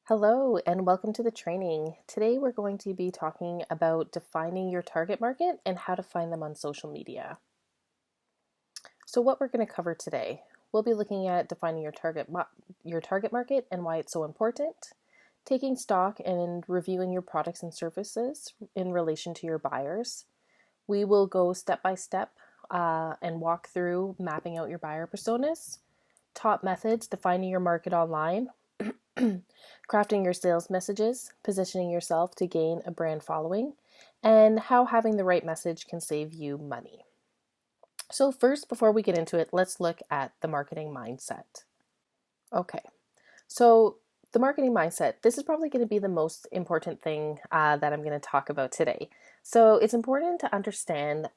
Hello and welcome to the training. Today we're going to be talking about defining your target market and how to find them on social media. So what we're going to cover today, we'll be looking at defining your target market and why it's so important, taking stock and reviewing your products and services in relation to your buyers. We will go step by step and walk through mapping out your buyer personas, top methods defining your market online, crafting your sales messages, positioning yourself to gain a brand following, and how having the right message can save you money. So first, before we get into it, let's look at the marketing mindset. Okay, so the marketing mindset, this is probably going to be the most important thing that I'm going to talk about today. So it's important to understand,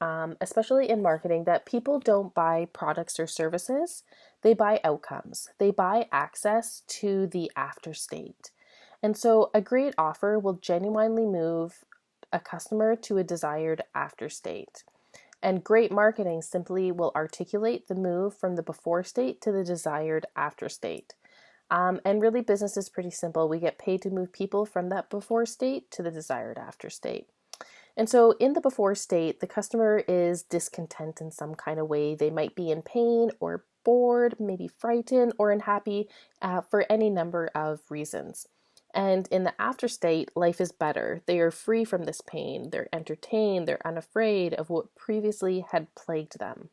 especially in marketing, that people don't buy products or services, they buy outcomes. They buy access to the after state. And so a great offer will genuinely move a customer to a desired after state. And great marketing simply will articulate the move from the before state to the desired after state. And really, business is pretty simple. We get paid to move people from that before state to the desired after state. And so in the before state, the customer is discontent in some kind of way. They might be in pain or bored, maybe frightened or unhappy for any number of reasons. And in the after state, life is better. They are free from this pain. They're entertained. They're unafraid of what previously had plagued them.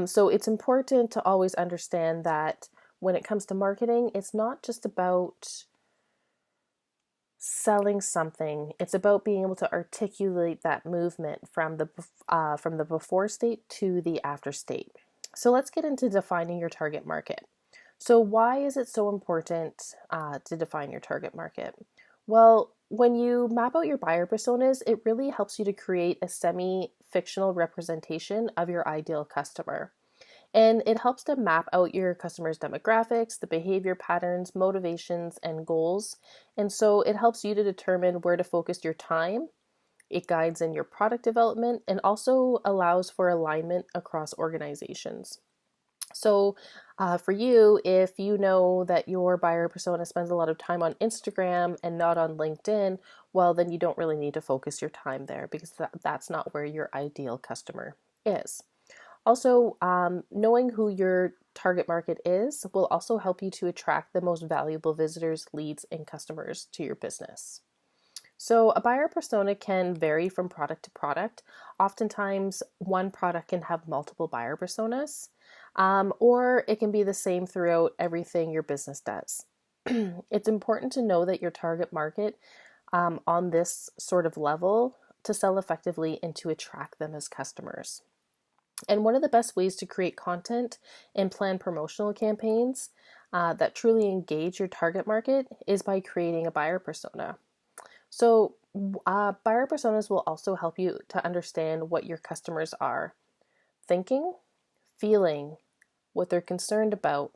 So it's important to always understand that when it comes to marketing, it's not just about selling something. It's about being able to articulate that movement from the before state to the after state. So let's get into defining your target market. So why is it so important to define your target market? Well, when you map out your buyer personas, it really helps you to create a semi-fictional representation of your ideal customer. And it helps to map out your customers' demographics, the behavior patterns, motivations, and goals. And so it helps you to determine where to focus your time. It guides in your product development and also allows for alignment across organizations. So for you, if you know that your buyer persona spends a lot of time on Instagram and not on LinkedIn, well, then you don't really need to focus your time there because that's not where your ideal customer is. Also, knowing who your target market is will also help you to attract the most valuable visitors, leads, and customers to your business. So a buyer persona can vary from product to product. Oftentimes, one product can have multiple buyer personas, or it can be the same throughout everything your business does. It's important to know that your target market on this sort of level to sell effectively and to attract them as customers. And one of the best ways to create content and plan promotional campaigns that truly engage your target market is by creating a buyer persona. So, buyer personas will also help you to understand what your customers are thinking, feeling, what they're concerned about,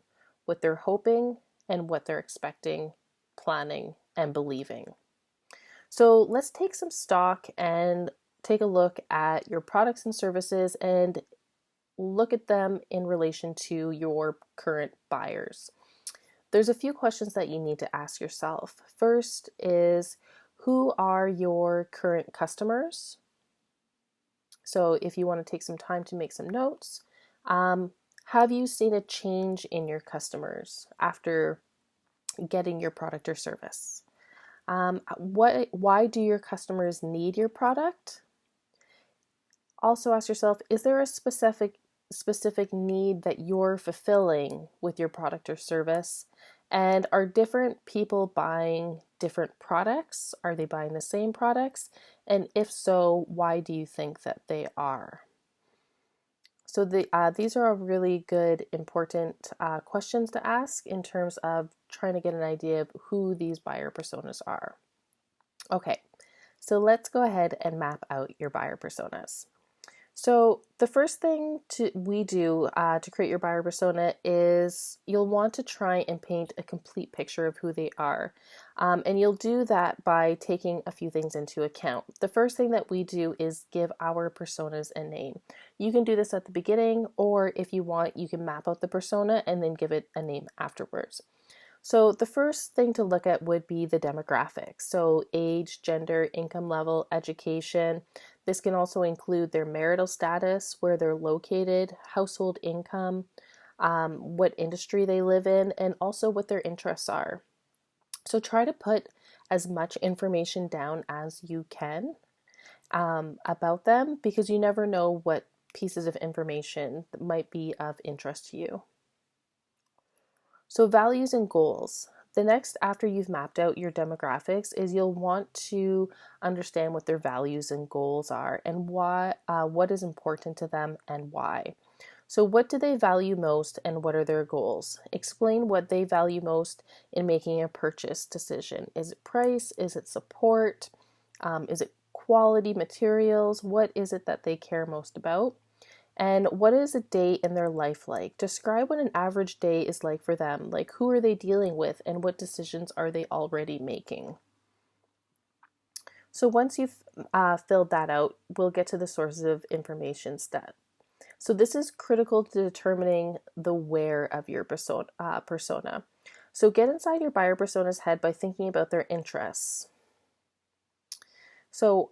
what they're hoping, and what they're expecting, planning, and believing. So, let's take some stock and take a look at your products and services and look at them in relation to your current buyers. There's a few questions that you need to ask yourself. First is, who are your current customers? So if you want to take some time to make some notes, have you seen a change in your customers after getting your product or service? Why do your customers need your product? Also ask yourself, is there a specific need that you're fulfilling with your product or service? And are different people buying different products? Are they buying the same products? And if so, why do you think that they are? So these are really good, important questions to ask in terms of trying to get an idea of who these buyer personas are. Okay, so let's go ahead and map out your buyer personas. So the first thing we do to create your buyer persona is you'll want to try and paint a complete picture of who they are. And you'll do that by taking a few things into account. The first thing that we do is give our personas a name. You can do this at the beginning, or if you want, you can map out the persona and then give it a name afterwards. So the first thing to look at would be the demographics. So age, gender, income level, education. This can also include their marital status, where they're located, household income, what industry they live in, and also what their interests are. So try to put as much information down as you can about them, because you never know what pieces of information might be of interest to you. So values and goals. The next, after you've mapped out your demographics, is you'll want to understand what their values and goals are and what is important to them and why. So what do they value most and what are their goals? Explain what they value most in making a purchase decision. Is it price? Is it support? Is it quality materials? What is it that they care most about? And what is a day in their life like? Describe what an average day is like for them. Like, who are they dealing with and what decisions are they already making? So once you've filled that out, we'll get to the sources of information step. So this is critical to determining the where of your persona. So get inside your buyer persona's head by thinking about their interests. So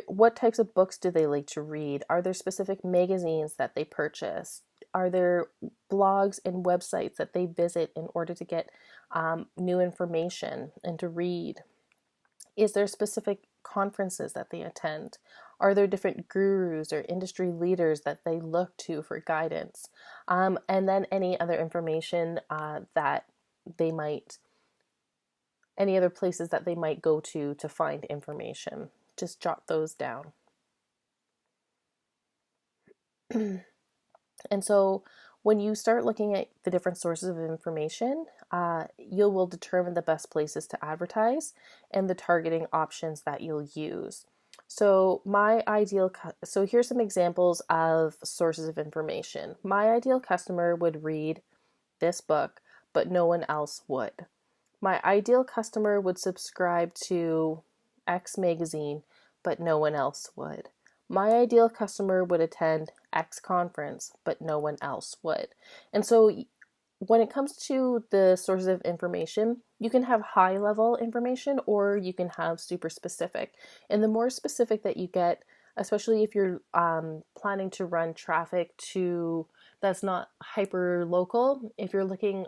what types of books do they like to read? Are there specific magazines that they purchase? Are there blogs and websites that they visit in order to get new information and to read? Is there specific conferences that they attend? Are there different gurus or industry leaders that they look to for guidance? And then any other information that they might, any other places that they might go to find information. Just jot those down. And so when you start looking at the different sources of information, you will determine the best places to advertise and the targeting options that you'll use. So so here's some examples of sources of information. My ideal customer would read this book, but no one else would. My ideal customer would subscribe to X magazine, but no one else would. My ideal customer would attend X conference, but no one else would. And so when it comes to the sources of information, you can have high level information or you can have super specific. And the more specific that you get, especially if you're planning to run traffic to that's not hyper local, if you're looking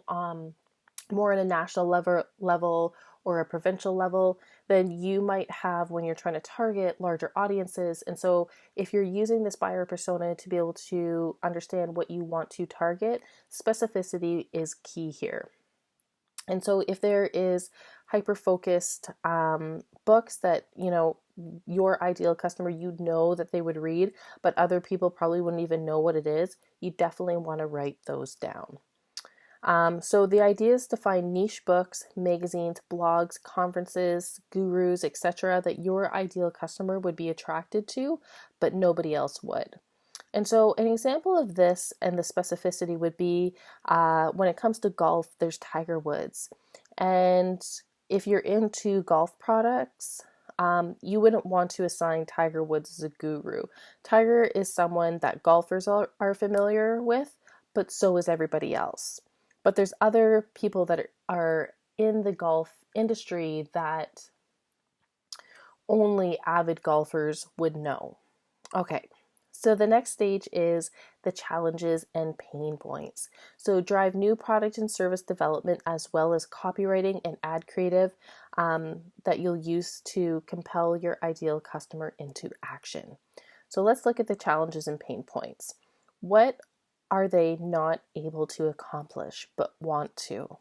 more at a national level or a provincial level, then you might have, when you're trying to target larger audiences. And so if you're using this buyer persona to be able to understand what you want to target, specificity is key here. And so if there is hyper-focused books that, your ideal customer, that they would read, but other people probably wouldn't even know what it is, you definitely want to write those down. So the idea is to find niche books, magazines, blogs, conferences, gurus, etc. that your ideal customer would be attracted to, but nobody else would. And so an example of this and the specificity would be when it comes to golf, there's Tiger Woods. And if you're into golf products, you wouldn't want to assign Tiger Woods as a guru. Tiger is someone that golfers are familiar with, but so is everybody else. But there's other people that are in the golf industry that only avid golfers would know. Okay, so the next stage is the challenges and pain points. So drive new product and service development as well as copywriting and ad creative that you'll use to compel your ideal customer into action. So let's look at the challenges and pain points. What are they not able to accomplish but want to?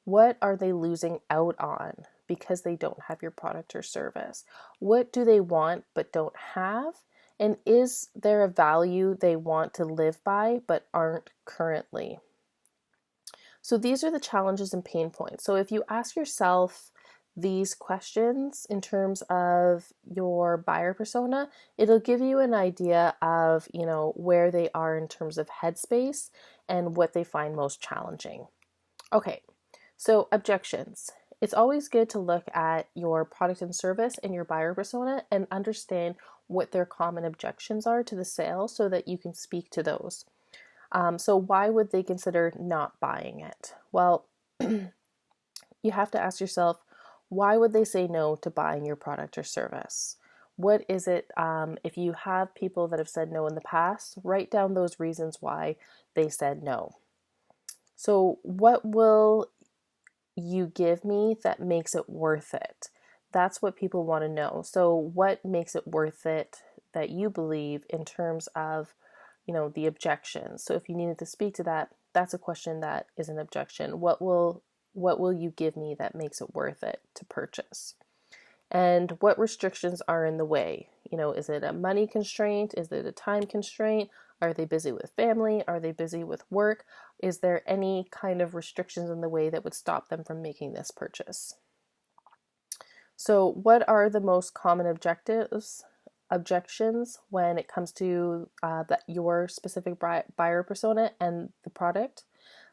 What are they losing out on because they don't have your product or service? What do they want but don't have? And is there a value they want to live by but aren't currently? So these are the challenges and pain points. So if you ask yourself these questions in terms of your buyer persona, it'll give you an idea of, where they are in terms of headspace and what they find most challenging. Okay, so objections. It's always good to look at your product and service and your buyer persona and understand what their common objections are to the sale so that you can speak to those. So why would they consider not buying it? Well, you have to ask yourself, why would they say no to buying your product or service? What is it? If you have people that have said no in the past, write down those reasons why they said no. So, what will you give me that makes it worth it? That's what people want to know. So, what makes it worth it that you believe in terms of, the objections? So, if you needed to speak to that, that's a question that is an objection. What will you give me that makes it worth it to purchase? And what restrictions are in the way? Is it a money constraint? Is it a time constraint? Are they busy with family? Are they busy with work? Is there any kind of restrictions in the way that would stop them from making this purchase? So, what are the most common objections when it comes to your specific buyer persona and the product?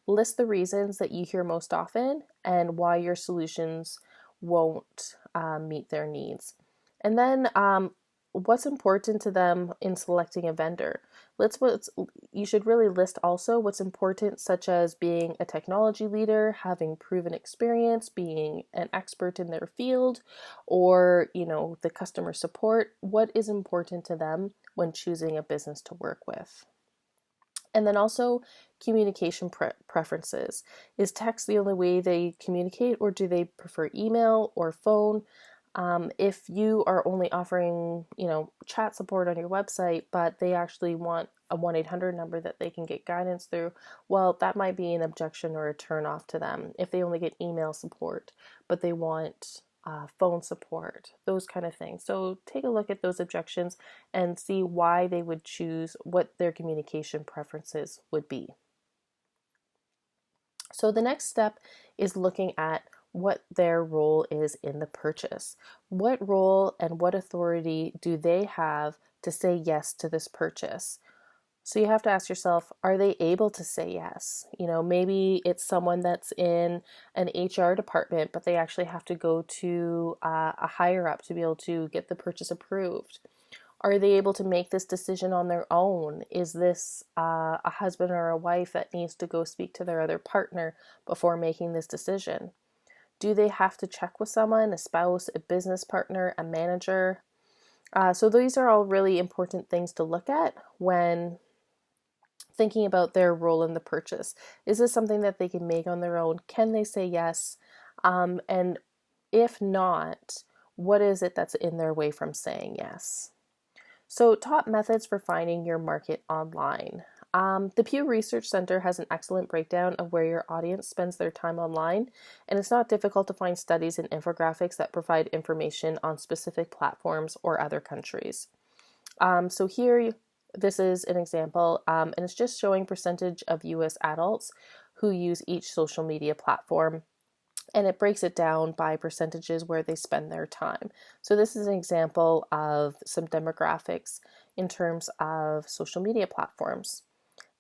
List the reasons that you hear most often and why your solutions won't meet their needs. And then what's important to them in selecting a vendor. You should really list also what's important, such as being a technology leader, having proven experience, being an expert in their field, or the customer support. What is important to them when choosing a business to work with? And then also communication preferences. Is text the only way they communicate, or do they prefer email or phone? If you are only offering, chat support on your website, but they actually want a 1-800 number that they can get guidance through, well, that might be an objection or a turn off to them. If they only get email support, but they want phone support, those kind of things. So take a look at those objections and see why they would choose, what their communication preferences would be. So the next step is looking at what their role is in the purchase. What role and what authority do they have to say yes to this purchase? So you have to ask yourself, are they able to say yes? Maybe it's someone that's in an HR department, but they actually have to go to a higher up to be able to get the purchase approved. Are they able to make this decision on their own? Is this a husband or a wife that needs to go speak to their other partner before making this decision? Do they have to check with someone, a spouse, a business partner, a manager? So these are all really important things to look at when thinking about their role in the purchase. Is this something that they can make on their own? Can they say yes? And if not, what is it that's in their way from saying yes? So, top methods for finding your market online. The Pew Research Center has an excellent breakdown of where your audience spends their time online, and it's not difficult to find studies and infographics that provide information on specific platforms or other countries. So here, this is an example, and it's just showing percentage of US adults who use each social media platform, and it breaks it down by percentages where they spend their time. So this is an example of some demographics in terms of social media platforms.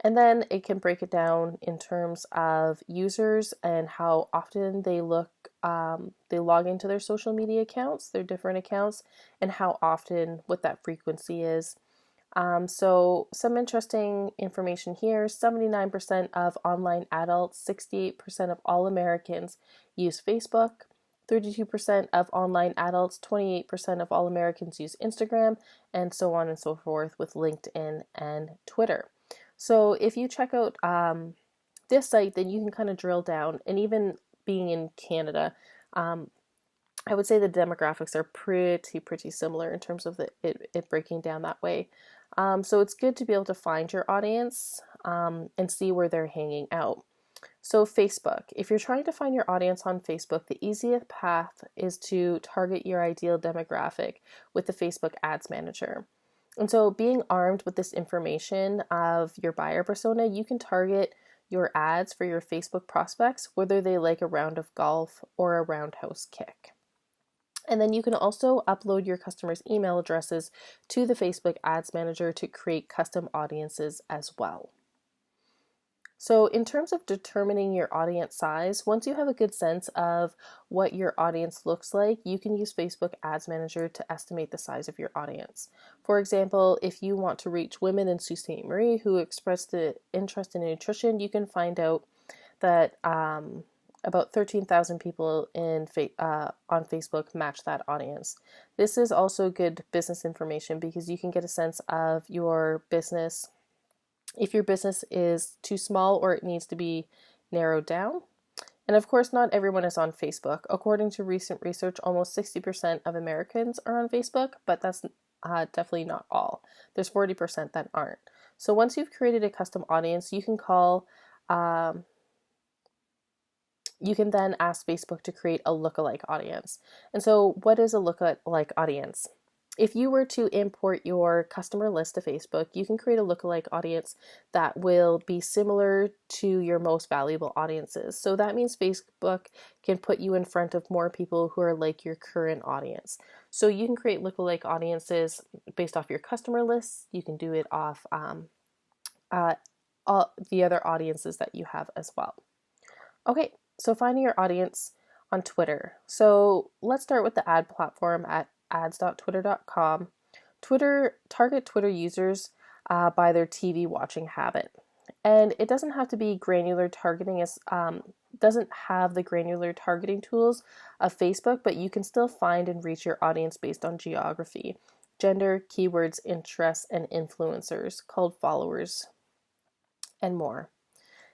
And then it can break it down in terms of users and how often they log into their social media accounts, their different accounts, and how often, what that frequency is. So some interesting information here: 79% of online adults, 68% of all Americans use Facebook, 32% of online adults, 28% of all Americans use Instagram, and so on and so forth with LinkedIn and Twitter. So if you check out this site, then you can kind of drill down, and even being in Canada, I would say the demographics are pretty similar in terms of it breaking down that way. So it's good to be able to find your audience and see where they're hanging out. So Facebook, if you're trying to find your audience on Facebook, the easiest path is to target your ideal demographic with the Facebook Ads Manager. And so being armed with this information of your buyer persona, you can target your ads for your Facebook prospects, whether they like a round of golf or a roundhouse kick. And then you can also upload your customers' email addresses to the Facebook Ads Manager to create custom audiences as well. So in terms of determining your audience size, once you have a good sense of what your audience looks like, you can use Facebook Ads Manager to estimate the size of your audience. For example, if you want to reach women in Sault Ste. Marie who expressed the interest in nutrition, you can find out that About 13,000 people on Facebook match that audience. This is also good business information because you can get a sense of your business, if your business is too small or it needs to be narrowed down. And of course, not everyone is on Facebook. According to recent research, almost 60% of Americans are on Facebook, but that's definitely not all. There's 40% that aren't. So once you've created a custom audience, you can you can then ask Facebook to create a lookalike audience. And so what is a lookalike audience? If you were to import your customer list to Facebook, you can create a lookalike audience that will be similar to your most valuable audiences. So that means Facebook can put you in front of more people who are like your current audience. So you can create lookalike audiences based off your customer lists. You can do it off all the other audiences that you have as well. Okay, so finding your audience on Twitter. So let's start with the ad platform at ads.twitter.com. Target Twitter users by their TV watching habit. And it doesn't have to be granular targeting, doesn't have the granular targeting tools of Facebook, but you can still find and reach your audience based on geography, gender, keywords, interests, and influencers, called followers, and more.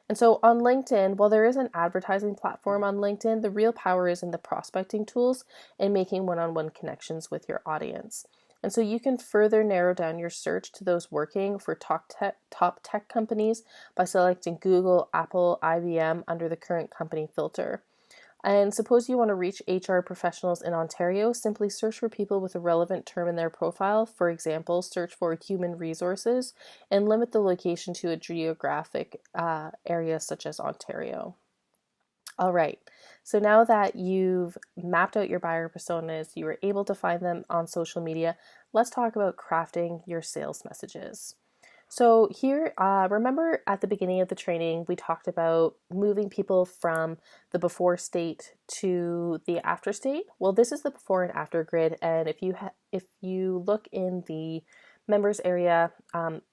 And so on LinkedIn, while there is an advertising platform on LinkedIn, the real power is in the prospecting tools and making one-on-one connections with your audience. And so you can further narrow down your search to those working for top tech companies by selecting Google, Apple, IBM under the current company filter. And suppose you want to reach HR professionals in Ontario, simply search for people with a relevant term in their profile. For example, search for human resources and limit the location to a geographic area such as Ontario. All right, so now that you've mapped out your buyer personas, you were able to find them on social media, let's talk about crafting your sales messages. So here, remember at the beginning of the training, we talked about moving people from the before state to the after state. Well, this is the before and after grid, and if you look in the members area,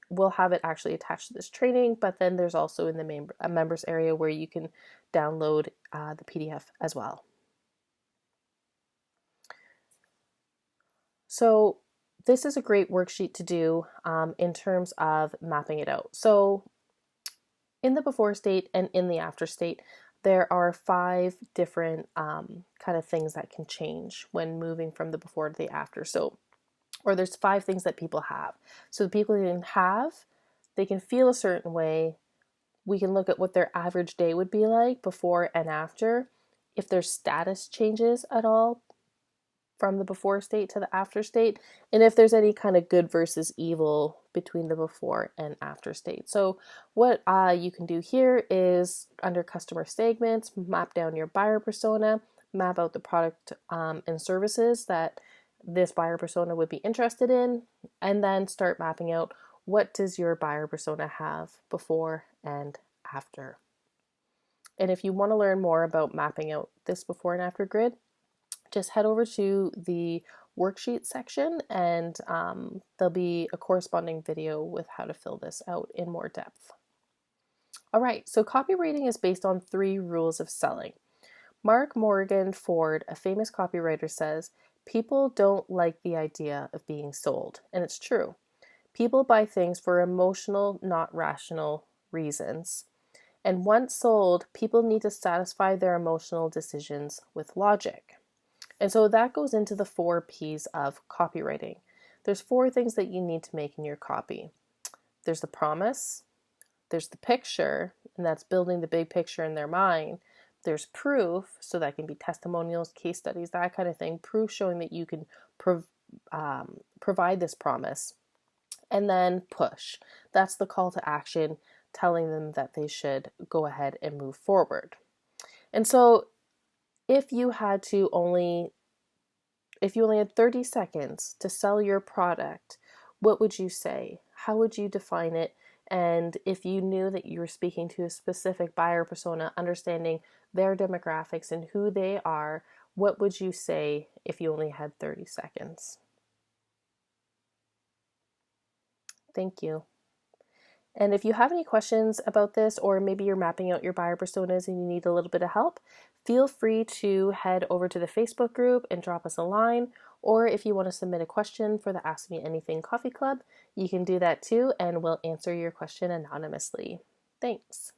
we'll have it actually attached to this training, but then there's also in the members area where you can download the PDF as well. So this is a great worksheet to do in terms of mapping it out. So in the before state and in the after state, there are 5 different kind of things that can change when moving from the before to the after. So, or there's 5 things that people have. So the people they can feel a certain way. We can look at what their average day would be like before and after. If their status changes at all from the before state to the after state, and if there's any kind of good versus evil between the before and after state. So what you can do here is under customer segments, map down your buyer persona, map out the product and services that this buyer persona would be interested in, and then start mapping out what does your buyer persona have before and after. And if you want to learn more about mapping out this before and after grid, just head over to the worksheet section and there'll be a corresponding video with how to fill this out in more depth. All right, so copywriting is based on 3 rules of selling. Mark Morgan Ford, a famous copywriter, says, "People don't like the idea of being sold." And it's true. People buy things for emotional, not rational reasons. And once sold, people need to satisfy their emotional decisions with logic. And so that goes into the 4 P's of copywriting. There's 4 things that you need to make in your copy. There's the promise, there's the picture, and that's building the big picture in their mind. There's proof, so that can be testimonials, case studies, that kind of thing, proof showing that you can provide this promise. And then push, that's the call to action, telling them that they should go ahead and move forward. And so if you only had 30 seconds to sell your product, what would you say? How would you define it? And if you knew that you were speaking to a specific buyer persona, understanding their demographics and who they are, what would you say if you only had 30 seconds? Thank you. And if you have any questions about this, or maybe you're mapping out your buyer personas and you need a little bit of help, feel free to head over to the Facebook group and drop us a line. Or if you want to submit a question for the Ask Me Anything Coffee Club, you can do that too, and we'll answer your question anonymously. Thanks.